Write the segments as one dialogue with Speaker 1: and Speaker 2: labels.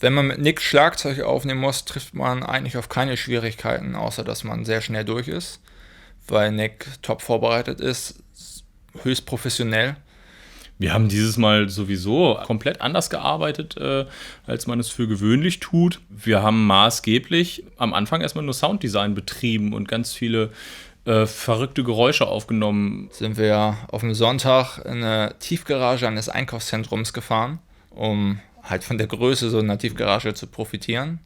Speaker 1: Wenn man mit Nick Schlagzeug aufnehmen muss, trifft man eigentlich auf keine Schwierigkeiten, außer dass man sehr schnell durch ist, weil Nick top vorbereitet ist, höchst professionell.
Speaker 2: Wir haben dieses Mal sowieso komplett anders gearbeitet, als man es für gewöhnlich tut. Wir haben maßgeblich am Anfang erstmal nur Sounddesign betrieben und ganz viele verrückte Geräusche aufgenommen.
Speaker 1: Sind wir auf dem Sonntag in eine Tiefgarage eines Einkaufszentrums gefahren, um halt von der Größe so einer Tiefgarage zu profitieren.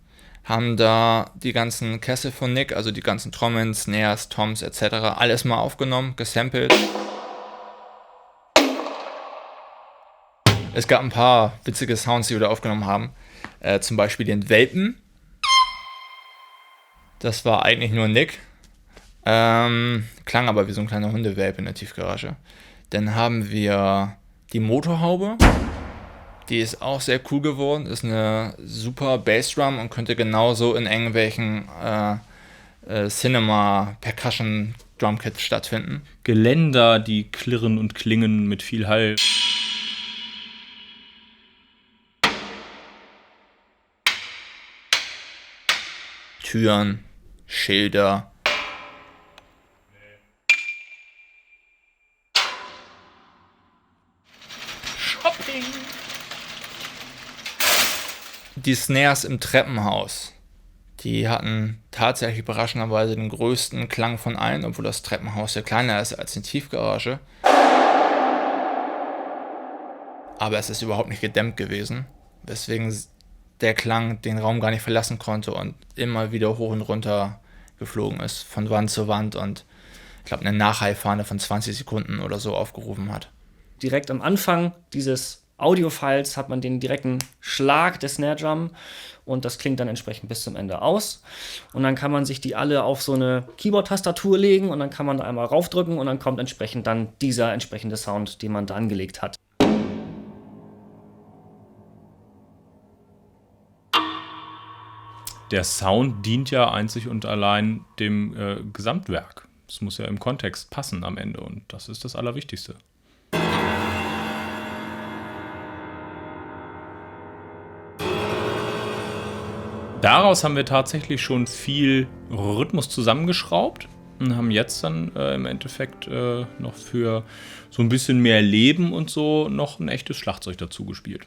Speaker 1: Haben da die ganzen Kessel von Nick, also die ganzen Trommeln, Snares, Toms etc. alles mal aufgenommen, gesampelt. Es gab ein paar witzige Sounds, die wir da aufgenommen haben. Zum Beispiel den Welpen. Das war eigentlich nur Nick. Klang aber wie so ein kleiner Hundewelpe in der Tiefgarage. Dann haben wir die Motorhaube. Die ist auch sehr cool geworden. Ist eine super Bassdrum und könnte genauso in irgendwelchen Cinema Percussion Drumkits stattfinden.
Speaker 2: Geländer, die klirren und klingen mit viel Hall.
Speaker 1: Türen, Schilder.
Speaker 2: Shopping.
Speaker 1: Die Snares im Treppenhaus, die hatten tatsächlich überraschenderweise den größten Klang von allen, obwohl das Treppenhaus ja kleiner ist als die Tiefgarage. Aber es ist überhaupt nicht gedämmt gewesen, weswegen der Klang den Raum gar nicht verlassen konnte und immer wieder hoch und runter geflogen ist, von Wand zu Wand und ich glaube eine Nachhallfahne von 20 Sekunden oder so aufgerufen hat.
Speaker 3: Direkt am Anfang dieses Audio-Files hat man den direkten Schlag der Snare Drum und das klingt dann entsprechend bis zum Ende aus. Und dann kann man sich die alle auf so eine Keyboard-Tastatur legen und dann kann man da einmal raufdrücken und dann kommt entsprechend dann dieser entsprechende Sound, den man da angelegt hat.
Speaker 2: Der Sound dient ja einzig und allein dem Gesamtwerk. Es muss ja im Kontext passen am Ende und das ist das Allerwichtigste. Daraus haben wir tatsächlich schon viel Rhythmus zusammengeschraubt und haben jetzt dann im Endeffekt noch für so ein bisschen mehr Leben und so noch ein echtes Schlagzeug dazu gespielt.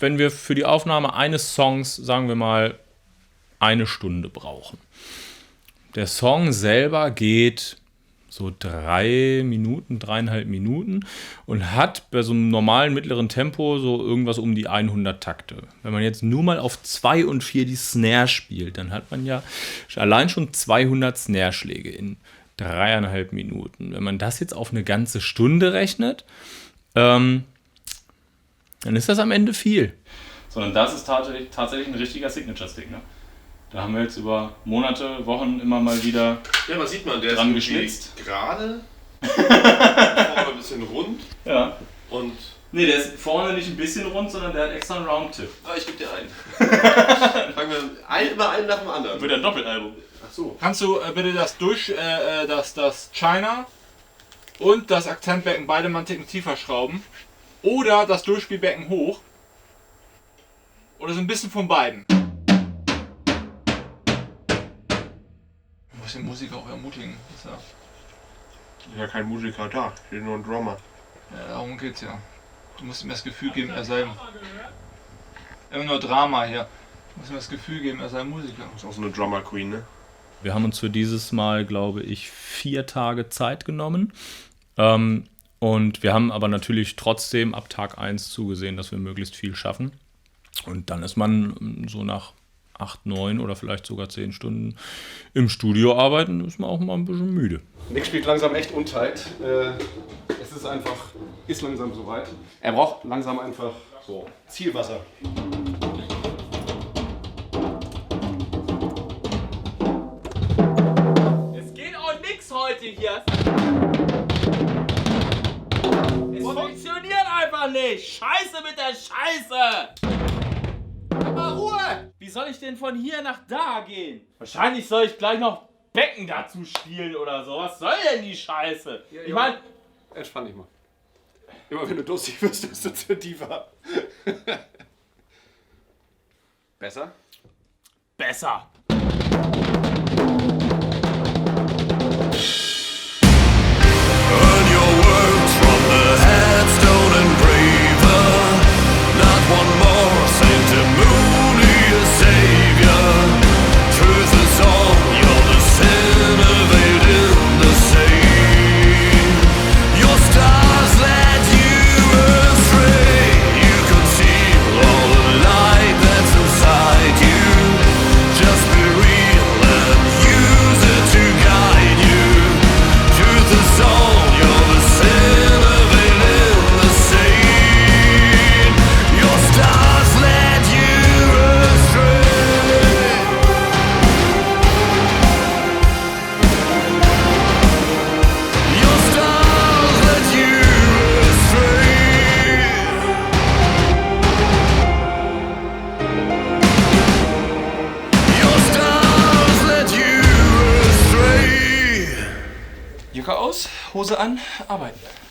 Speaker 2: Wenn wir für die Aufnahme eines Songs, sagen wir mal, 1 Stunde brauchen. Der Song selber geht so 3 Minuten, 3,5 Minuten und hat bei so einem normalen mittleren Tempo so irgendwas um die 100 Takte. Wenn man jetzt nur mal auf 2 und 4 die Snare spielt, dann hat man ja allein schon 200 Snare-Schläge in 3,5 Minuten. Wenn man das jetzt auf eine ganze Stunde rechnet, dann ist das am Ende viel. Sondern das ist tatsächlich ein richtiger Signature-Stick. Ne? Da haben wir jetzt über Monate, Wochen immer mal wieder
Speaker 4: was sieht man, der
Speaker 2: dran
Speaker 4: ist
Speaker 2: geschnitzt.
Speaker 4: Gerade, vorne ein bisschen rund
Speaker 2: Ja.
Speaker 4: und...
Speaker 2: Nee, der ist vorne nicht ein bisschen rund, sondern der hat extra einen Round-Tip.
Speaker 4: ich gebe dir einen. Fangen wir immer einen nach dem anderen.
Speaker 2: Wird ein Doppelalbum.
Speaker 4: Ach so.
Speaker 5: Kannst du bitte das China und das Akzentbecken beide mal einen Ticken tiefer schrauben? Oder das Durchspielbecken hoch? Oder so ein bisschen von beiden? muss den Musiker auch ermutigen. Ist
Speaker 4: Ja, kein Musiker da, hier nur ein Drummer.
Speaker 5: ja, darum geht's ja. Du musst ihm das Gefühl geben, er sei immer nur Drama hier. Du musst ihm das Gefühl geben, er sei Musiker.
Speaker 4: Ist auch so eine Drummer Queen, ne?
Speaker 2: Wir haben uns für dieses Mal, glaube ich, 4 Tage Zeit genommen. Und wir haben aber natürlich trotzdem ab Tag 1 zugesehen, dass wir möglichst viel schaffen. Und dann ist man so nach 8, 9 oder vielleicht sogar 10 Stunden im Studio arbeiten, ist man auch mal ein bisschen müde.
Speaker 6: Nick spielt langsam echt untight. Es ist langsam soweit. Er braucht langsam einfach so Zielwasser.
Speaker 7: Es geht auch nix heute hier. Es funktioniert einfach nicht. Scheiße mit der Scheiße. Aber Ruhe. Wie soll ich denn von hier nach da gehen? Wahrscheinlich soll ich gleich noch Becken dazu spielen oder so. Was soll denn die Scheiße? Ich meine,
Speaker 6: Entspann dich mal. Immer wenn du durstig wirst, ist es für tiefer. Besser?
Speaker 7: besser. Jacke aus, Hose an, arbeiten.